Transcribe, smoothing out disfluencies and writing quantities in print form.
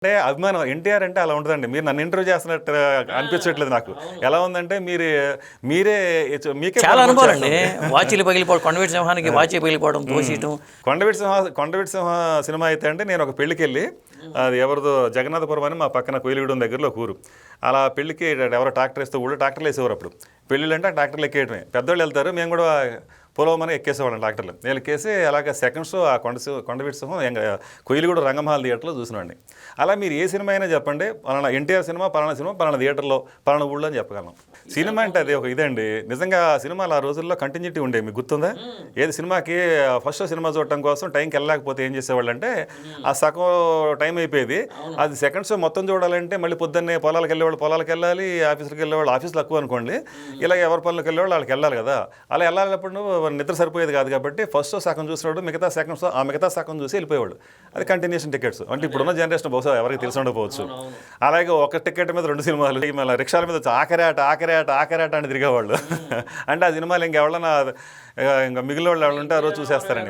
అంటే అభిమానం ఎన్టీఆర్ అంటే అలా ఉంటుందండి. మీరు నన్ను ఇంటర్వ్యూ చేస్తున్నట్టు అనిపించట్లేదు నాకు. ఎలా ఉందంటే మీరే మీకే చాలా అనుభవాలండి. వాచీలు పగిలిపోవడం, కొండవీటి సింహానికి వాచీ పగిలిపోవడం, తోసేయటం. కొండవీటి సింహ సినిమా అయితే అంటే నేను ఒక పెళ్ళికి వెళ్ళి, అది ఎవరిదో జగన్నాథపురం అని మా పక్కన కొయిలిగూడెం దగ్గరలో ఊరు. అలా పెళ్ళికి ఎవరో ట్రాక్టర్ వేస్తే ఊళ్ళో ట్రాక్టర్లు వేసేవారు అప్పుడు. పెళ్ళిళ్ళు అంటే ట్రాక్టర్లు ఎక్కేయటమే. పెద్దవాళ్ళు వెళ్తారు, మేము కూడా పొలవమని ఎక్కేసేవాళ్ళం ట్రాక్టర్లు. నేను ఎక్కేసి అలాగే సెకండ్ షో ఆ కొండవీటి సింహం కొయిలిగూడెం రంగమహల్ థియేటర్లో చూసినండి. అలా మీరు ఏ సినిమా అయినా చెప్పండి, పలానా ఎన్టీఆర్ సినిమా పలానా థియేటర్లో పలానా ఊళ్ళో అని చెప్పగలం. సినిమా అంటే అది ఒక ఇదండి. నిజంగా సినిమాలు ఆ రోజుల్లో కంటిన్యూటీ ఉండేవి. మీకు గుర్తుందా? ఏది సినిమాకి ఫస్ట్ సినిమా చూడటం కోసం టైంకి వెళ్ళలేకపోతే ఏం చేసేవాళ్ళు అంటే ఆ సగం టైం అయిపోయేది. అది సెకండ్ షో మొత్తం చూడాలంటే మళ్ళీ పొద్దున్నే పొలాలకు వెళ్ళాలి, ఆఫీసులకు వెళ్ళేవాళ్ళు ఆఫీసులు తక్కువ అనుకోండి, ఇలా ఎవరి పనులకు వెళ్ళేవాళ్ళు వాళ్ళకి వెళ్ళాలి కదా. అలా వెళ్ళాలన్నప్పుడు నిద్ర సరిపోయేది కాదు కాబట్టి ఫస్ట్ షో సగం చూసినాడు, మిగతా సగం చూసి వెళ్ళిపోయేవాడు. అది కంటిన్యూషన్ టికెట్స్. అంటే ఇప్పుడున్న జనరేషన్ బహుశా ఎవరికి తెలిసి ఉండకపోవచ్చు. అలాగే ఒక టికెట్ మీద 2 సినిమాలు, మళ్ళీ రిక్షాల మీద వచ్చి ఆఖరేట అని తిరిగేవాళ్ళు. అంటే ఆ సినిమాలు ఇంకెవరన్నా ఇంకా మిగిలిన వాళ్ళు ఎవరు ఉంటే ఆ రోజు చూసేస్తారండి.